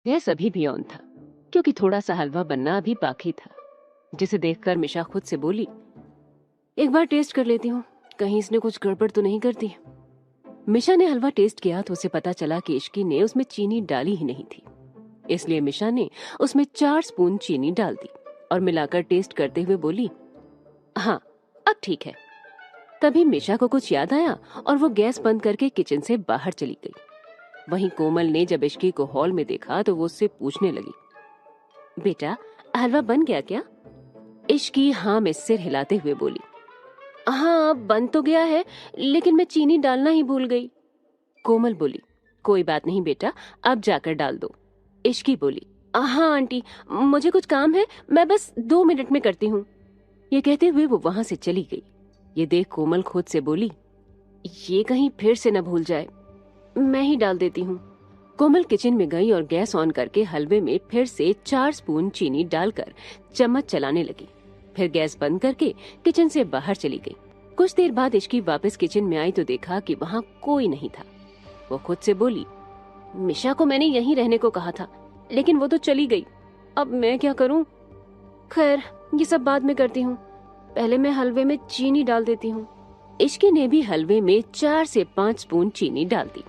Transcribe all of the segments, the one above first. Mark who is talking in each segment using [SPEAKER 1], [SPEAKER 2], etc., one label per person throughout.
[SPEAKER 1] Gas अभी भी on था, क्योंकि थोड़ा सा हलवा बनना अभी बाकी था, जिसे देखकर मिशा खुद से बोली, एक बार टेस्ट कर लेती हूँ, कहीं इसने कुछ गड़बड़ तो नहीं कर दी। मिशा ने हलवा टेस्ट किया तो उसे पता चला कि इश्की ने उसमें चीनी डाली ही नहीं थी। इसलिए मिशा ने उसमें 4 स्पून चीनी डाल दी और मिलाकर टेस्ट करते हुए बोली, हाँ अब ठीक है। तभी मिशा को कुछ याद आया और वो गैस बंद करके किचन से बाहर चली गई। वहीं कोमल ने जब इश्की को हॉल में देखा तो वो उससे पूछने लगी, बेटा हलवा बन गया क्या? इश्की हाँ में सिर हिलाते हुए बोली, हाँ बन तो गया है, लेकिन मैं चीनी डालना ही भूल गई। कोमल बोली, कोई बात नहीं बेटा, अब जाकर डाल दो। इश्की बोली, हाँ आंटी, मुझे कुछ काम है, मैं बस 2 मिनट में करती हूँ। ये कहते हुए वो वहां से चली गई। ये देख कोमल खुद से बोली, ये कहीं फिर से न भूल जाए, मैं ही डाल देती हूँ। कोमल किचन में गई और गैस ऑन करके हलवे में फिर से 4 स्पून चीनी डालकर चम्मच चलाने लगी। फिर गैस बंद करके किचन से बाहर चली गई। कुछ देर बाद इश्की वापस किचन में आई तो देखा कि वहाँ कोई नहीं था। वो खुद से बोली, मिशा को मैंने यहीं रहने को कहा था, लेकिन वो तो चली गई, अब मैं क्या करूं? खैर ये सब बाद में करती हूँ, पहले मैं हलवे में चीनी डाल देती हूँ। इश्की ने भी हलवे में 4 से 5 स्पून चीनी डाल दी।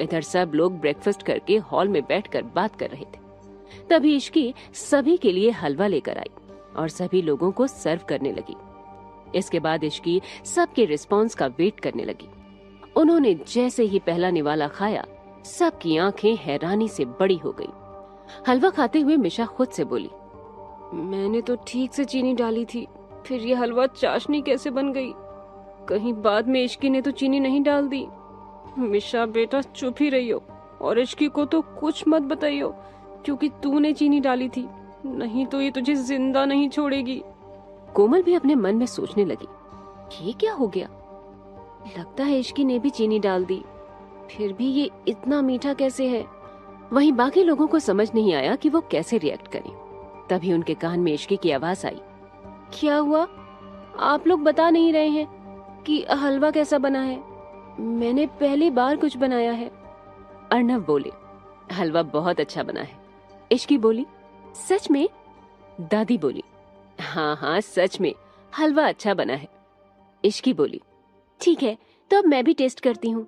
[SPEAKER 1] इधर सब लोग ब्रेकफास्ट करके हॉल में बैठकर बात कर रहे थे। तभी इश्की सभी के लिए हलवा लेकर आई और सभी लोगों को सर्व करने लगी। इसके बाद इश्की सबके रिस्पॉन्स का वेट करने लगी। उन्होंने जैसे ही पहला निवाला खाया, सबकी आंखें हैरानी से बड़ी हो गई। हलवा खाते हुए मिशा खुद से बोली, मैंने तो ठीक से चीनी डाली थी, फिर ये हलवा चाशनी कैसे बन गई? कहीं बाद में इश्की ने तो चीनी नहीं डाल दी। मिशा बेटा चुप ही रहियो और इश्की को तो कुछ मत बताइयो, क्योंकि तूने चीनी डाली थी, नहीं तो ये तुझे जिंदा नहीं छोड़ेगी। कोमल भी अपने मन में सोचने लगी, ये क्या हो गया? लगता है इश्की ने भी चीनी डाल दी, फिर भी ये इतना मीठा कैसे है? वहीं बाकी लोगों को समझ नहीं आया कि वो कैसे रिएक्ट करें। तभी उनके कान में इश्की की आवाज आई, क्या हुआ? आप लोग बता नहीं रहे हैं कि हलवा कैसा बना है? मैंने पहली बार कुछ बनाया है। अर्नव बोले, हलवा बहुत अच्छा बना है। इश्की बोली, सच में? दादी बोली, हाँ हाँ सच में, हलवा अच्छा बना है। इश्की बोली, ठीक है तो अब मैं भी टेस्ट करती हूँ।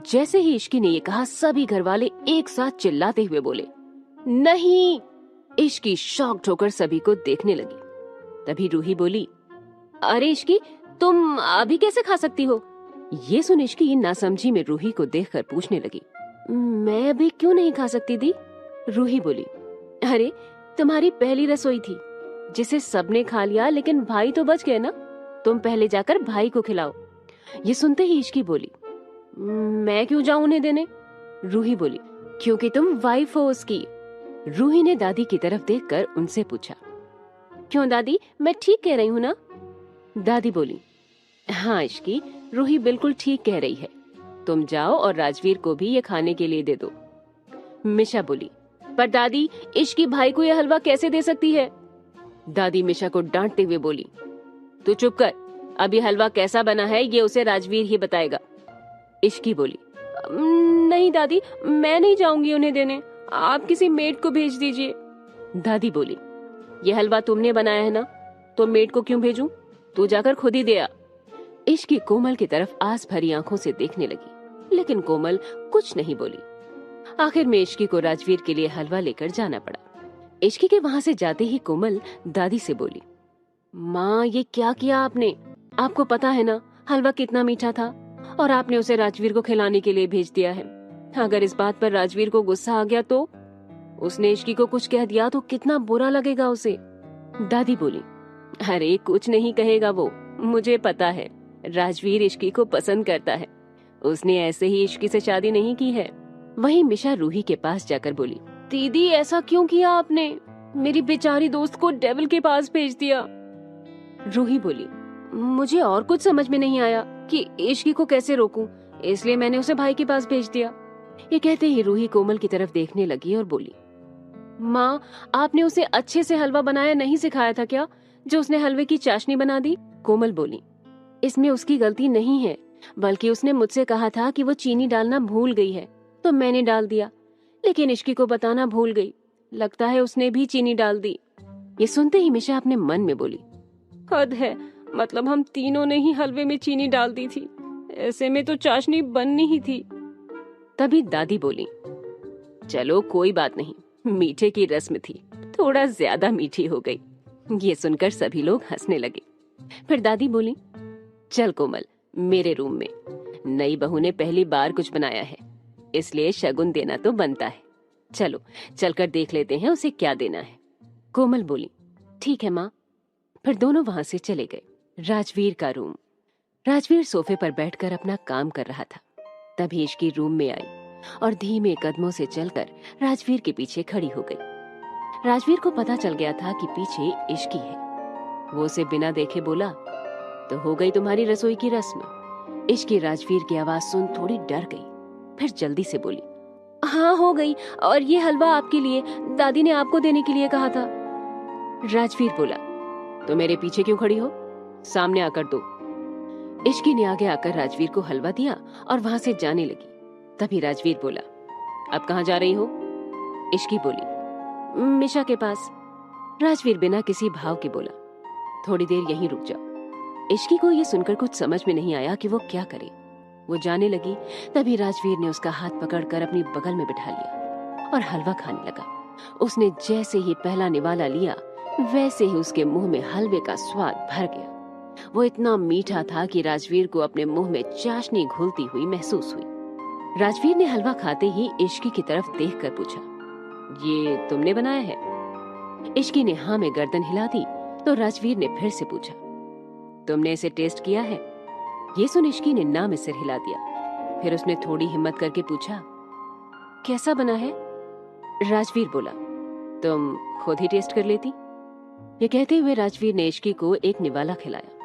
[SPEAKER 1] जैसे ही इश्की ने ये कहा, सभी घरवाले एक साथ चिल्लाते हुए बोले, नहीं। इश्की शॉक होकर सभी को देखने लगी। तभी रूही बोली, अरे इश्की, तुम अभी कैसे खा सकती हो? ये सुन इश्की नासमझी में रूही को देखकर पूछने लगी, मैं अभी क्यों नहीं खा सकती दी? रूही बोली, अरे तुम्हारी पहली रसोई थी जिसे सबने खा लिया, लेकिन भाई तो बच गए ना, तुम पहले जाकर भाई को खिलाओ। ये सुनते ही इश्की बोली, मैं क्यों जाऊं उन्हें देने? रूही बोली, क्योंकि तुम वाइफ हो उसकी। रूही ने दादी की तरफ देखकर उनसे पूछा, क्यों दादी, मैं ठीक कह रही हूँ ना? दादी बोली, हाँ इश्की, रूही बिल्कुल ठीक कह रही है, तुम जाओ और राजवीर को भी ये खाने के लिए दे दो। मिशा बोली, पर दादी, इश्की भाई को यह हलवा कैसे दे सकती है? दादी मिशा को डांटते हुए बोली, तू चुप कर, अभी हलवा कैसा बना है ये उसे राजवीर ही बताएगा। इश्की बोली, नहीं दादी, मैं नहीं जाऊंगी उन्हें देने, आप किसी मेड को भेज दीजिए। दादी बोली, ये हलवा तुमने बनाया है ना, तो मेड को क्यों भेजूं? तू जाकर खुद ही दे आ। इश्की कोमल की तरफ आस भरी आंखों से देखने लगी, लेकिन कोमल कुछ नहीं बोली। आखिर में इश्की को राजवीर के लिए हलवा लेकर जाना पड़ा। इश्की के वहां से जाते ही कोमल दादी से बोली, माँ ये क्या किया आपने? आपको पता है ना हलवा कितना मीठा था, और आपने उसे राजवीर को खिलाने के लिए भेज दिया है। अगर इस बात पर राजवीर को गुस्सा आ गया तो? उसने इश्की को कुछ कह दिया तो कितना बुरा लगेगा उसे। दादी बोली, अरे कुछ नहीं कहेगा वो, मुझे पता है राजवीर इश्की को पसंद करता है, उसने ऐसे ही इश्की से शादी नहीं की है। वहीं मिशा रूही के पास जाकर बोली, दीदी ऐसा क्यों किया आपने? मेरी बेचारी दोस्त को डेविल के पास भेज दिया। रूही बोली, मुझे और कुछ समझ में नहीं आया कि इश्की को कैसे रोकूं, इसलिए मैंने उसे भाई के पास भेज दिया। ये कहते ही रूही कोमल की तरफ देखने लगी और बोली, माँ आपने उसे अच्छे से हलवा बनाया नहीं सिखाया था क्या, जो उसने हलवे की चाशनी बना दी? कोमल बोली, इसमें उसकी गलती नहीं है, बल्कि उसने मुझसे कहा था कि वो चीनी डालना भूल गई है, तो मैंने डाल दिया। लेकिन इश्की को बताना भूल गई। लगता है उसने भी चीनी डाल दी। ये सुनते ही मिशा अपने मन में बोली, हद है, मतलब हम तीनों ने ही हलवे में चीनी डाल दी थी। ऐसे में तो चाशनी बननी ही थी। तभी दादी बोली, चलो कोई बात नहीं, मीठे की रस्म थी, थोड़ा ज्यादा मीठी हो गई। ये सुनकर सभी लोग हंसने लगे। फिर दादी बोली, चल कोमल, मेरे रूम में। नई बहू ने पहली बार कुछ बनाया है, इसलिए शगुन देना तो बनता है। चलो चलकर देख लेते हैं उसे क्या देना है। कोमल बोली, ठीक है माँ। फिर दोनों वहां से चले गए। राजवीर का रूम। राजवीर सोफे पर बैठकर अपना काम कर रहा था। तभी इश्की रूम में आई और धीमे कदमों से चलकर राजवीर के पीछे खड़ी हो गई। राजवीर को पता चल गया था कि पीछे इश्की है। वो उसे बिना देखे बोला, तो हो गई तुम्हारी रसोई की रस्म। इश्की राजवीर की आवाज सुन थोड़ी डर गई। फिर जल्दी से बोली, हाँ हो गई, और ये हलवा आपके लिए, दादी ने आपको देने के लिए कहा था। राजवीर बोला, तो मेरे पीछे क्यों खड़ी हो, सामने आकर दो। इश्की ने आगे आकर राजवीर को हलवा दिया और वहां से जाने लगी। तभी राजवीर बोला, अब कहाँ जा रही हो? इश्की बोली, मिशा के पास। राजवीर बिना किसी भाव के बोला, थोड़ी देर यहीं रुक जाओ। इश्की को यह सुनकर कुछ समझ में नहीं आया कि वो क्या करे। वो जाने लगी। तभी राजवीर ने उसका हाथ पकड़कर अपनी बगल में बिठा लिया और हलवा खाने लगा। उसने जैसे ही पहला निवाला लिया, वैसे ही उसके मुंह में हलवे का स्वाद भर गया। वो इतना मीठा था कि राजवीर को अपने मुंह में चाशनी घुलती हुई महसूस हुई। राजवीर ने हलवा खाते ही इश्की की तरफ देखकर पूछा, ये तुमने बनाया है? इश्की ने हाँ में गर्दन हिला दी तो राजवीर ने फिर से पूछा, तुमने इसे टेस्ट किया है? ये सुन इश्की ने ना में सिर हिला दिया। फिर उसने थोड़ी हिम्मत करके पूछा, कैसा बना है? राजवीर बोला, तुम खुद ही टेस्ट कर लेती। ये कहते हुए राजवीर ने इश्की को एक निवाला खिलाया।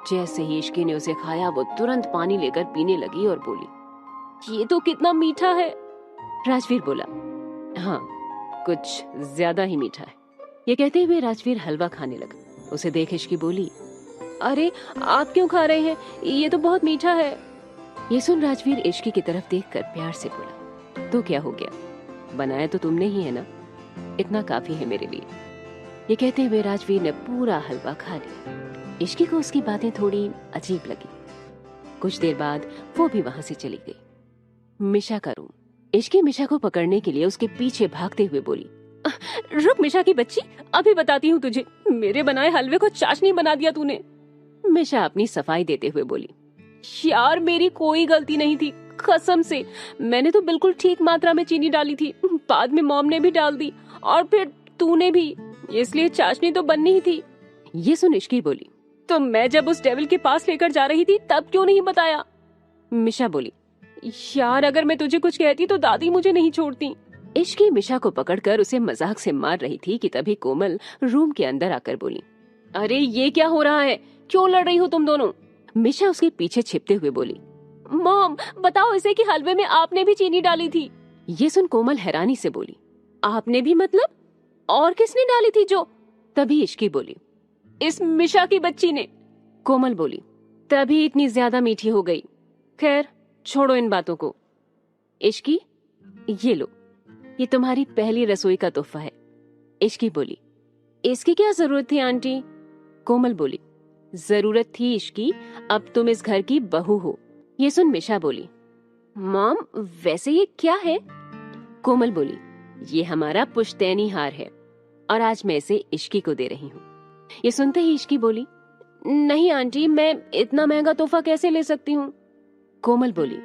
[SPEAKER 1] जैसे ही इश्की ने उसे खाया, वो तुरंत पानी लेकर पीने लगी और बोली, ये तो कितना मीठा है। राजवीर बोला, हाँ कुछ ज्यादा ही मीठा है। ये कहते हुए राजवीर हलवा खाने लगा। उसे देख इश्की बोली, अरे आप क्यों खा रहे हैं, ये तो बहुत मीठा है। ये सुन राजवीर इश्की की तरफ देखकर प्यार से बोला, तो क्या हो गया, बनाया तो तुमने ही है ना, इतना काफी है मेरे लिए। ये कहते हुए राजवीर ने पूरा हलवा खा लिया। इश्की को उसकी बातें थोड़ी अजीब लगी। कुछ देर बाद वो भी वहां से चली गई। मिशा का रूम। इश्की मिशा को पकड़ने के लिए उसके पीछे भागते हुए बोली, रुक मिशा की बच्ची, अभी बताती हूँ तुझे, मेरे बनाए हलवे को चाशनी बना दिया तूने। मिशा अपनी सफाई देते हुए बोली, यार मेरी कोई गलती नहीं थी, कसम से, मैंने तो बिल्कुल ठीक मात्रा में चीनी डाली थी, बाद में मॉम ने भी डाल दी और फिर तूने भी, इसलिए चाशनी तो बननी ही थी। ये सुन इश्की बोली, तो मैं जब उस डेविल के पास लेकर जा रही थी तब क्यों नहीं बताया? मिशा बोली, यार अगर मैं तुझे कुछ कहती तो दादी मुझे नहीं छोड़ती। इश्की मिशा को पकड़कर उसे मजाक से मार रही थी कि तभी कोमल रूम के अंदर आकर बोली, अरे ये क्या हो रहा है, क्यों लड़ रही हो तुम दोनों? मिशा उसके पीछे छिपते हुए बोली, मॉम बताओ इसे कि हलवे में आपने भी चीनी डाली थी। ये सुन कोमल हैरानी से बोली, आपने भी मतलब, और किसने डाली थी जो? तभी इश्की बोली, इस मिशा की बच्ची ने। कोमल बोली, तभी इतनी ज्यादा मीठी हो गई। खैर छोड़ो इन बातों को। इश्की ये लो, ये तुम्हारी पहली रसोई का तोहफा है। इश्की बोली, इसकी क्या जरूरत थी आंटी? कोमल बोली, जरूरत थी इश्की, अब तुम इस घर की बहू हो। ये सुन मिशा बोली, मॉम वैसे ये क्या है? कोमल बोली, ये हमारा पुश्तैनी हार है और आज मैं इसे इश्की को दे रही हूँ। ये सुनते ही इश्की बोली, नहीं आंटी, मैं इतना महंगा तोहफा कैसे ले सकती हूँ? कोमल बोली,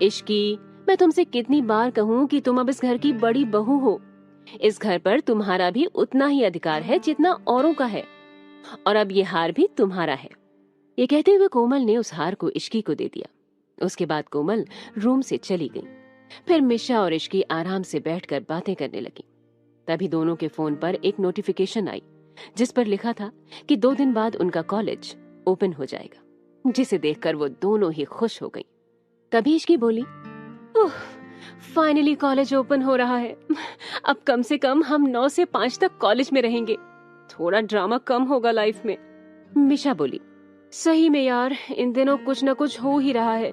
[SPEAKER 1] इश्की मैं तुमसे कितनी बार कहूँ कि तुम अब इस घर की बड़ी बहू हो। इस घर पर तुम्हारा भी उतना ही अधिकार है जितना औरों का है, और अब ये हार भी तुम्हारा है। ये कहते हुए कोमल ने उस हार को इश्की को दे दिया। उसके बाद कोमल रूम से चली गई। फिर मिशा और इश्की आराम से बैठकर बातें करने लगी। तभी दोनों के फोन पर एक नोटिफिकेशन आई जिस पर लिखा था कि 2 दिन बाद उनका कॉलेज ओपन हो जाएगा, जिसे देखकर वो दोनों ही खुश हो गईं। तभी इश्की बोली, फाइनली कॉलेज ओपन हो रहा है, अब कम से कम हम 9 से 5 तक कॉलेज में रहेंगे, थोड़ा ड्रामा कम होगा लाइफ में। मिशा बोली, सही में यार, इन दिनों कुछ न कुछ हो ही रहा है,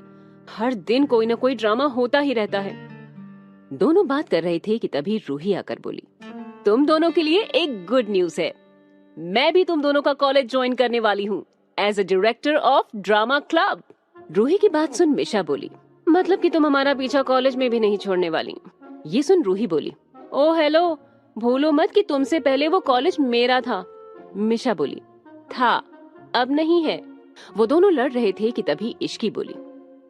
[SPEAKER 1] हर दिन कोई ना कोई ड्रामा होता ही रहता है। दोनों बात कर रहे थे कि तभी रूही आकर बोली, तुम दोनों के लिए एक गुड न्यूज है। मैं भी तुम दोनों का कॉलेज ज्वाइन करने वाली हूँ as a director of drama club. Ruhi की बात सुन मिशा बोली, मतलब कि तुम हमारा पीछा कॉलेज में भी नहीं छोड़ने वाली। ये सुन रूही बोली, ओ हेलो, भूलो मत कि तुमसे पहले वो कॉलेज मेरा था। मिशा बोली, था, अब नहीं है। वो दोनों लड़ रहे थे कि तभी इश्की बोली,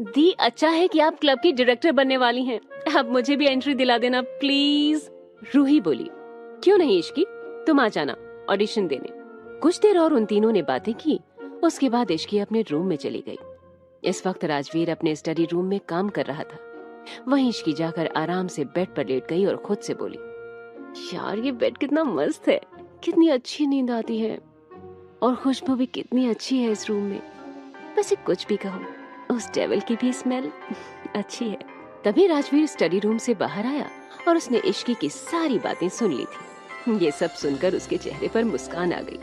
[SPEAKER 1] दी अच्छा है कि आप क्लब की डायरेक्टर बनने वाली हैं, अब मुझे भी एंट्री दिला देना प्लीज। रूही बोली, क्यों नहीं इश्की, तुम आ जाना ऑडिशन देने। कुछ देर और उन तीनों ने बातें की। उसके बाद इश्की अपने रूम में चली गई। इस वक्त राजवीर अपने स्टडी रूम में काम कर रहा था। वहीं इश्की जाकर आराम से बेड पर लेट गई और खुद से बोली, यार ये बेड कितना मस्त है, कितनी अच्छी नींद आती है और खुशबू भी कितनी अच्छी है इस रूम में। वैसे कुछ भी कहो, उस टेबल की भी स्मेल अच्छी है। तभी राजवीर स्टडी रूम से बाहर आया और उसने इश्की की सारी बातें सुन ली थी। ये सब सुनकर उसके चेहरे पर मुस्कान आ गई।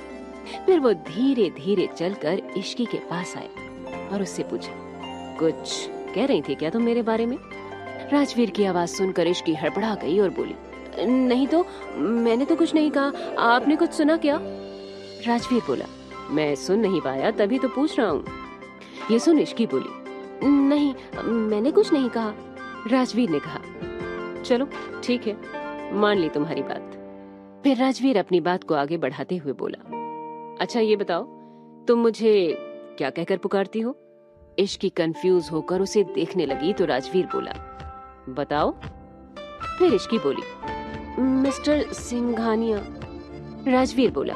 [SPEAKER 1] फिर वो धीरे धीरे चलकर इश्की के पास आया और उससे पूछा, कुछ कह रही थी क्या तुम मेरे बारे में? राजवीर की आवाज सुनकर इश्की हड़बड़ा गई और बोली, नहीं तो, मैंने तो कुछ नहीं कहा, आपने कुछ सुना क्या? राजवीर बोला, मैं सुन नहीं पाया तभी तो पूछ रहा हूँ। ये सुन इश्की बोली, नहीं मैंने कुछ नहीं कहा। राजवीर ने कहा, चलो ठीक है, मान ली तुम्हारी बात। फिर राजवीर अपनी बात को आगे बढ़ाते हुए बोला, अच्छा ये बताओ, तुम मुझे क्या कहकर पुकारती हो? इश्की कंफ्यूज होकर उसे देखने लगी तो राजवीर बोला, बताओ। फिर इश्की बोली, मिस्टर सिंघानिया। राजवीर बोला,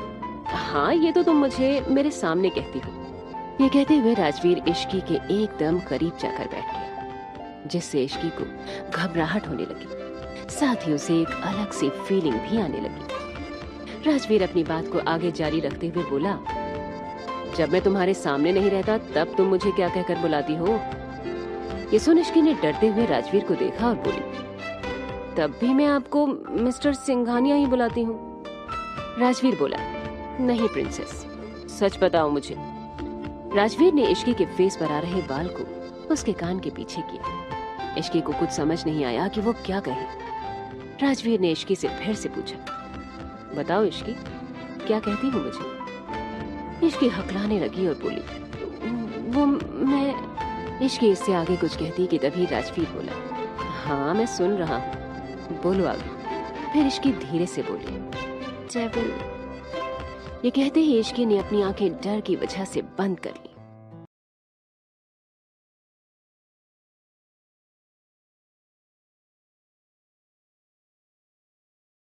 [SPEAKER 1] हाँ ये तो तुम मुझे मेरे सामने कहती हो। ये कहते हुए राजवीर इश्की के एकदम करीब जाकर बैठ गया, जिससे इश्की को घबराहट होने लगी, साथ ही उसे एक अलग सी फीलिंग भी आने लगी। राजवीर अपनी बात को आगे जारी रखते हुए बोला, जब मैं तुम्हारे सामने नहीं रहता तब तुम मुझे क्या कहकर बुलाती हो? ये सुन इश्की ने डरते हुए राजवीर को देखा और बोली, तब भी मैं आपको मिस्टर सिंघानिया ही बुलाती हूँ। राजवीर बोला, नहीं प्रिंसेस, सच बताओ मुझे। राजवीर ने इश्की के फेस पर आ रहे बाल को उसके कान के पीछे किया। इश्की को कुछ समझ नहीं आया कि वो क्या कहे। राजवीर ने इश्की से फिर से पूछा, बताओ इश्की, क्या कहती हो मुझे? इश्की हकलाने लगी और बोली, वो मैं। इश्की इससे आगे कुछ कहती कि तभी राजवीर बोला, हाँ मैं सुन रहा हूँ, बोलो आगे। फिर इश्की धीरे से बोली, डेविल। ये कहते ही इश्की ने अपनी आंखें डर की वजह से बंद कर ली।